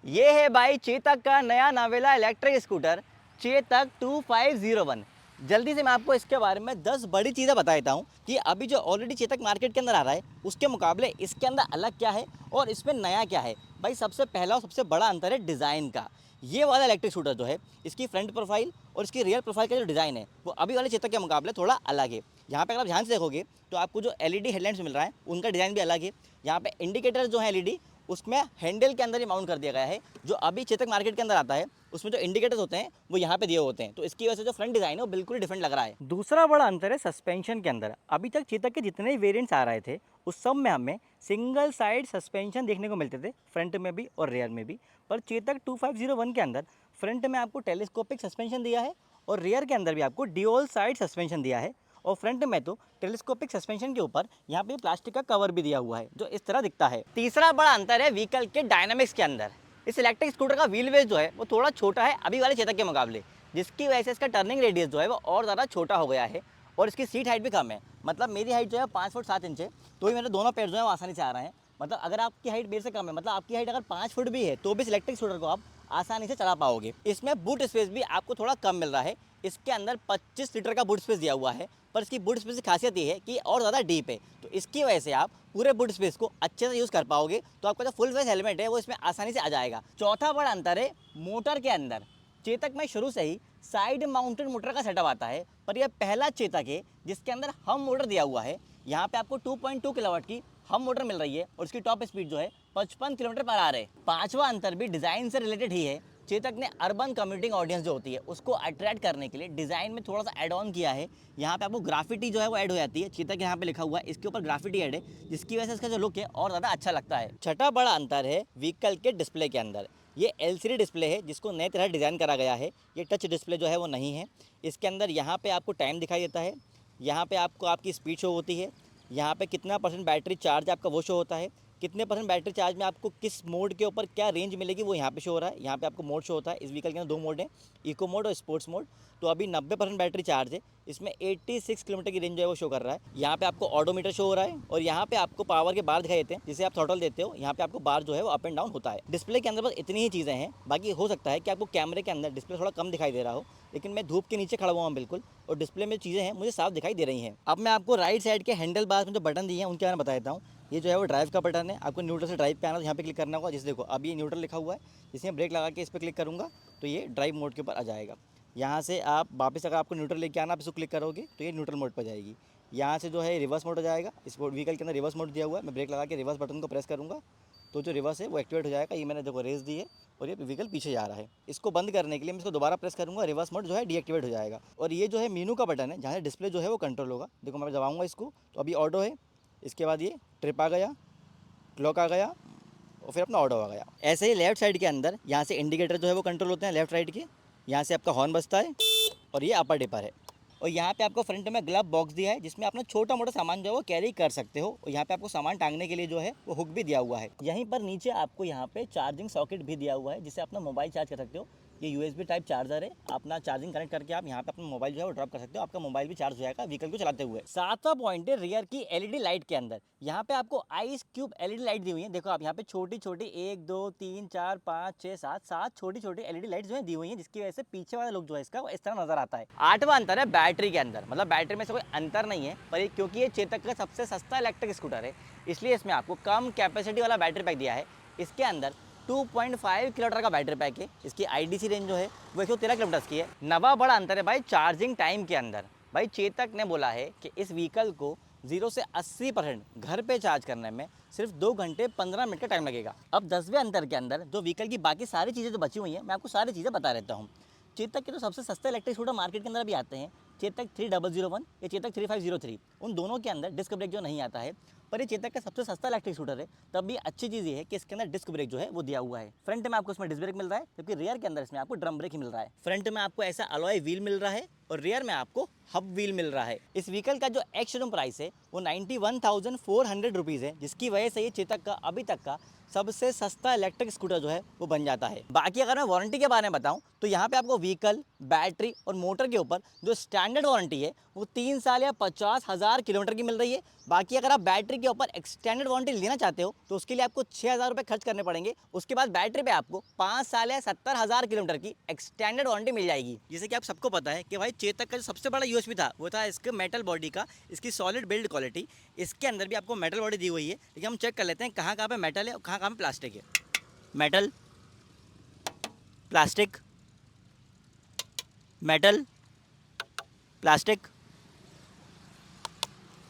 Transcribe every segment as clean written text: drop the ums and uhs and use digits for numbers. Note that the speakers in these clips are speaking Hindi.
ये है भाई चेतक का नया नवेला इलेक्ट्रिक स्कूटर चेतक 2501। जल्दी से मैं आपको इसके बारे में 10 बड़ी चीज़ें बता देता हूँ कि अभी जो ऑलरेडी चेतक मार्केट के अंदर आ रहा है उसके मुकाबले इसके अंदर अलग क्या है और इसमें नया क्या है। भाई सबसे पहला और सबसे बड़ा अंतर है डिज़ाइन का। ये वाला इलेक्ट्रिक स्कूटर जो है इसकी फ्रंट प्रोफाइल और इसकी रियर प्रोफाइल का जो डिज़ाइन है वो अभी वाले चेतक के मुकाबले थोड़ा अलग है। यहाँ पे अगर आप ध्यान से देखोगे तो आपको जो एलईडी हेडलाइट्स मिल रहा है उनका डिज़ाइन भी अलग है। यहाँ पे इंडिकेटर जो है एलईडी उसमें हैंडल के अंदर ही माउंट कर दिया गया है। जो अभी चेतक मार्केट के अंदर आता है उसमें जो इंडिकेटर्स होते हैं वो यहाँ पे दिए होते हैं, तो इसकी वजह से जो फ्रंट डिज़ाइन है वो बिल्कुल डिफरेंट लग रहा है। दूसरा बड़ा अंतर है सस्पेंशन के अंदर। अभी तक चेतक के जितने वेरिएंट्स आ रहे थे उस सब में हमें सिंगल साइड सस्पेंशन देखने को मिलते थे, फ्रंट में भी और रियर में भी। पर चेतक 2501 के अंदर फ्रंट में आपको टेलीस्कोपिक सस्पेंशन दिया है और रियर के अंदर भी आपको ड्यूल साइड सस्पेंशन दिया है। और फ्रंट में तो टेलीस्कोपिक सस्पेंशन के ऊपर यहाँ पे प्लास्टिक का कवर भी दिया हुआ है जो इस तरह दिखता है। तीसरा बड़ा अंतर है व्हीकल के डायनामिक्स के अंदर। इस इलेक्ट्रिक स्कूटर का व्हील बेस जो है वो थोड़ा छोटा है अभी वाले चेतक के मुकाबले, जिसकी वजह से इसका टर्निंग रेडियस जो है वो और ज़्यादा छोटा हो गया है। और इसकी सीट हाइट भी कम है। मतलब मेरी हाइट जो है 5 फुट 7 इंच है, तो ही मेरे दोनों पैर जो है वो आसानी से आ रहे हैं। मतलब अगर आपकी हाइट मेरे से कम है, मतलब आपकी हाइट अगर 5 फुट भी है तो भी इस इलेक्ट्रिक स्कूटर को आप आसानी से चला पाओगे। इसमें बूट स्पेस भी आपको थोड़ा कम मिल रहा है। इसके अंदर 25 लीटर का बूट स्पेस दिया हुआ है, पर इसकी बूट स्पेस की खासियत ये है कि और ज़्यादा डीप है, तो इसकी वजह से आप पूरे बूट स्पेस को अच्छे से यूज़ कर पाओगे। तो आपका जो फुल फेस हेलमेट है वो इसमें आसानी से आ जाएगा। चौथा बड़ा अंतर है मोटर के अंदर। चेतक में शुरू से ही साइड माउंटेड मोटर का सेटअप आता है, पर यह पहला चेतक है जिसके अंदर हम मोटर दिया हुआ है। यहाँ पे आपको 2.2 किलोवाट की हम मोटर मिल रही है और इसकी टॉप स्पीड जो है 55 किलोमीटर पर आवर है। पांचवा अंतर भी डिज़ाइन से रिलेटेड ही है। चेतक ने अर्बन कम्यूटिंग ऑडियंस जो होती है उसको अट्रैक्ट करने के लिए डिज़ाइन में थोड़ा सा ऐड ऑन किया है। यहाँ पे आपको ग्राफिटी जो है वो ऐड हो जाती है। चेतक यहाँ पे लिखा हुआ है, इसके ऊपर ग्राफिटी ऐड है, जिसकी वजह से इसका जो लुक है और ज़्यादा अच्छा लगता है। छठा बड़ा अंतर है व्हीकल के डिस्प्ले के अंदर। ये एलसीडी डिस्प्ले है जिसको नए तरह डिज़ाइन करा गया है। ये टच डिस्प्ले जो है वो नहीं है। इसके अंदर यहाँ पे आपको टाइम दिखाई देता है, यहाँ पे आपको आपकी स्पीड शो होती है, यहाँ पे कितना परसेंट बैटरी चार्ज आपका वो शो होता है, कितने परसेंट बैटरी चार्ज में आपको किस मोड के ऊपर क्या रेंज मिलेगी वो यहाँ पे शो हो रहा है। यहाँ पे आपको मोड शो होता है। इस व्हीकल के अंदर 2 मोड हैं, इको मोड और स्पोर्ट्स मोड। तो अभी 90% बैटरी चार्ज है, इसमें 86 किलोमीटर की रेंज जो है वो शो कर रहा है। यहाँ पे आपको ऑडोमीटर शो हो रहा है और यहाँ पे आपको पावर के बार दिखाई देते हैं, जिसे आप थ्रॉटल देते हो। यहाँ पे आपको बार जो है वो अप एंड डाउन होता है। डिस्प्ले के अंदर बस इतनी ही चीज़ें हैं। बाकी हो सकता है कि आपको कैमरे के अंदर डिस्प्ले थोड़ा कम दिखाई दे रहा हो, लेकिन मैं धूप के नीचे खड़ा हुआ हूँ बिल्कुल, और डिस्प्ले में चीज़ें हैं मुझे साफ दिखाई दे रही हैं। अब मैं आपको राइट साइड के हैंडल बार में जो बटन दिए हैं उनके बारे में बता देता हूँ। ये जो है वो ड्राइव का बटन है। आपको न्यूट्रल से ड्राइव पे आना तो यहाँ पे क्लिक करना होगा। जिस देखो अभी ये न्यूट्रल लिखा हुआ है, जिसमें ब्रेक लगा के इस पर क्लिक करूँगा तो ये ड्राइव मोड के ऊपर आ जाएगा। यहाँ से आप वापस अगर आपको न्यूट्रल लेके आना आप इसको क्लिक करोगे तो ये न्यूट्रल मोड पर जाएगी। यहाँ से जो है रिवर्स मोड हो जाएगा। इस व्हीकल के अंदर रिवर्स मोड दिया हुआ है। मैं ब्रेक लगा के रिवर्स बटन को प्रेस करूँगा तो जो रिवर्स है वो एक्टिवेट हो जाएगा। ये मैंने देखो रेस दी है और ये व्हीकल पीछे जा रहा है। इसको बंद करने के लिए मैं इसको दोबारा प्रेस करूँगा, रिवर्स मोड जो है डीएक्टिवेट हो जाएगा। और ये जो है मीनू का बटन है जहाँ से डिस्प्ले जो है वो कंट्रोल होगा। देखो मैं दबाऊँगा इसको तो अभी ऑटो है, इसके बाद ये ट्रिप आ गया, क्लॉक आ गया और फिर अपना ऑटो आ गया। ऐसे ही लेफ्ट साइड के अंदर यहाँ से इंडिकेटर जो है वो कंट्रोल होते हैं लेफ्ट राइट के। यहाँ से आपका हॉर्न बजता है और ये अपर डिपर है। और यहाँ पे आपको फ्रंट में ग्लव बॉक्स दिया है जिसमें अपना छोटा मोटा सामान जो है वो कैरी कर सकते हो। और यहाँ पे आपको सामान टांगने के लिए जो है वो हुक भी दिया हुआ है। यहीं पर नीचे आपको यहाँ पे चार्जिंग सॉकेट भी दिया हुआ है जिससे अपना मोबाइल चार्ज कर सकते हो। ये यूएसबी टाइप चार्जर है, अपना चार्जिंग कनेक्ट करके आप यहाँ पे अपना मोबाइल जो है वो ड्रॉप कर सकते हो। आपका मोबाइल भी चार्ज हो जाएगा व्हीकल को चलाते हुए। सातवां पॉइंट है रियर की एलईडी लाइट के अंदर। यहाँ पे आपको आइस क्यूब एलईडी लाइट दी हुई है। देखो आप यहाँ पे छोटी छोटी 1 2 3 4 5 6 7 छोटी छोटी एलईडी लाइट जो है दी हुई है, जिसकी वजह से पीछे वाला लुक जो है इसका वो इस तरह नजर आता है। आठवां अंतर है बैटरी के अंदर। मतलब बैटरी में से कोई अंतर नहीं है, पर क्योंकि ये चेतक का सबसे सस्ता इलेक्ट्रिक स्कूटर है इसलिए इसमें आपको कम कैपेसिटी वाला बैटरी पैक दिया है। इसके अंदर 2.5 किलोमीटर का बैटरी पैक है। इसकी आईडीसी रेंज जो है वो 113 किलोमीटर की है। नवा बड़ा अंतर है भाई चार्जिंग टाइम के अंदर। भाई चेतक ने बोला है कि इस व्हीकल को 0 से 80% घर पे चार्ज करने में सिर्फ 2 घंटे 15 मिनट का टाइम लगेगा। अब 10वें अंतर के अंदर जो व्हीकल की बाकी सारी चीज़ें जो बची हुई हैं मैं आपको सारी चीज़ें बता देता हूँ। चेतक के तो सबसे सस्ते इलेक्ट्रिक स्कूटर मार्केट के अंदर भी आते हैं, चेतक 3001 या चेतक 3503। उन दोनों के अंदर डिस्क ब्रेक जो नहीं आता है, पर ये चेतक का सबसे सस्ता इलेक्ट्रिक स्कूटर है। तब भी अच्छी चीज़ ये है कि इसके अंदर डिस्क ब्रेक जो है वो दिया हुआ है। फ्रंट में आपको इसमें डिस्क ब्रेक मिल रहा है, जबकि रियर के अंदर इसमें आपको ड्रम ब्रेक ही मिल रहा है। फ्रंट में आपको ऐसा अलॉय व्हील मिल रहा है और रेयर में आपको हब व्हील मिल रहा है। इस व्हीकल का जो एक्स शोरूम प्राइस है वो 91,400 रुपीज़ है, जिसकी वजह से ये चेतक का अभी तक का सबसे सस्ता इलेक्ट्रिक स्कूटर जो है वो बन जाता है। बाकी अगर मैं वारंटी के बारे में बताऊं तो यहाँ पे आपको व्हीकल, बैटरी और मोटर के ऊपर जो स्टैंडर्ड वारंटी है वो 3 साल या 50,000 किलोमीटर की मिल रही है। बाकी अगर आप बैटरी के ऊपर एक्सटेंडेड वारंटी लेना चाहते हो तो उसके लिए आपको 6,000 रुपये खर्च करने पड़ेंगे। उसके बाद बैटरी पे आपको 5 साल या 70,000 किलोमीटर की एक्सटेंडेड वारंटी मिल जाएगी। जैसे कि आप सबको पता है कि भाई चेतक का जो सबसे बड़ा यूएसपी था वो था इसके मेटल बॉडी का, इसकी सॉलिड बिल्ड क्वालिटी। इसके अंदर भी आपको मेटल बॉडी दी हुई है, लेकिन हम चेक कर लेते हैं कहाँ कहाँ पे मेटल है और कहाँ कहाँ पे प्लास्टिक है। Metal, plastic, metal, plastic,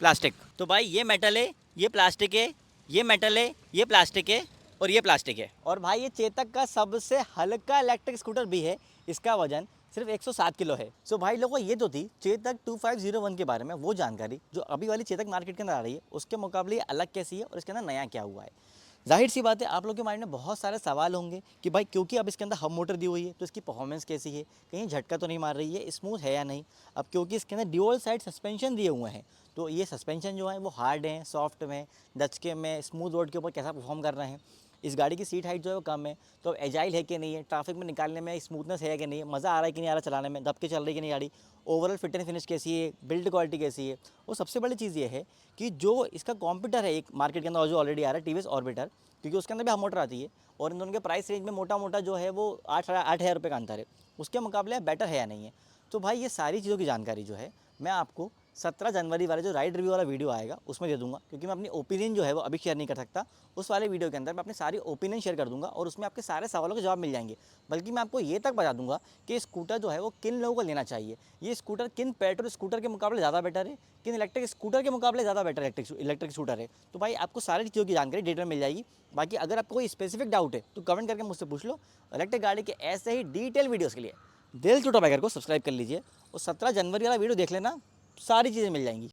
plastic. तो भाई ये मेटल है, ये प्लास्टिक है, ये मेटल है, ये प्लास्टिक है और ये प्लास्टिक है। और भाई ये चेतक का सबसे हल्का इलेक्ट्रिक स्कूटर भी है। इसका वजन सिर्फ 107 किलो है। सो भाई लोगों, ये तो थी चेतक 2501 के बारे में वो जानकारी जो अभी वाली चेतक मार्केट के अंदर आ रही है, उसके मुकाबले ये अलग कैसी है और इसके अंदर नया क्या हुआ है। जाहिर सी बात है आप लोगों के माइंड में बहुत सारे सवाल होंगे कि भाई क्योंकि अब इसके अंदर हब मोटर दी हुई है तो इसकी परफॉर्मेंस कैसी है, कहीं झटका तो नहीं मार रही है, स्मूथ है या नहीं। अब क्योंकि इसके अंदर ड्यूअल साइड सस्पेंशन दिए हुए हैं तो ये सस्पेंशन जो है वो हार्ड हैं, सॉफ्ट में, दचके में, स्मूथ रोड के ऊपर कैसा परफॉर्म कर रहे हैं। इस गाड़ी की सीट हाइट जो है वो कम है, तो एजाइल है कि नहीं है, ट्रैफिक में निकालने में स्मूथनेस है कि नहीं है, मज़ा आ रहा है कि नहीं आ रहा चलाने में, दब के चल रही है कि नहीं गाड़ी, ओवरऑल फिट एंड फिनिश कैसी है, बिल्ड क्वालिटी कैसी है। और सबसे बड़ी चीज़ ये है कि जो इसका कॉम्पिटर है एक मार्केट के अंदर जो ऑलरेडी आ रहा है टी वी एस ऑर्बिटर, क्योंकि उसके अंदर भी हम मोटर आती है और इन दोनों के प्राइस रेंज में मोटा मोटा जो है वो 8,000 रुपये का अंतर है, उसके मुकाबले बेटर है या नहीं है। तो भाई ये सारी चीज़ों की जानकारी जो है मैं आपको 17 जनवरी वाले जो राइड रिव्यू वाला वीडियो आएगा उसमें दे दूंगा, क्योंकि मैं अपनी ओपिनियन जो है वो अभी शेयर नहीं कर सकता। उस वाले वीडियो के अंदर मैं अपनी सारी ओपिनियन शेयर कर दूंगा और उसमें आपके सारे सवालों के जवाब मिल जाएंगे। बल्कि मैं आपको ये तक बता दूंगा कि स्कूटर जो है वो किन लोगों को लेना चाहिए, ये स्कूटर किन पेट्रोल स्कूटर के मुकाबले ज़्यादा बेटर है, किन इलेक्ट्रिक स्कूटर के मुकाबले ज़्यादा बेटर इलेक्ट्रिक स्कूटर है। तो भाई आपको सारी चीज़ों की जानकारी डिटेल में मिल जाएगी। बाकी अगर आपको कोई स्पेसिफिक डाउट है तो कमेंट करके मुझसे पूछ लो। इलेक्ट्रिक गाड़ी के ऐसे ही डिटेल वीडियोज़ के लिए दिल टू टॉप को सब्सक्राइब कर लीजिए और 17 जनवरी वाला वीडियो देख लेना, सारी चीज़ें मिल जाएंगी।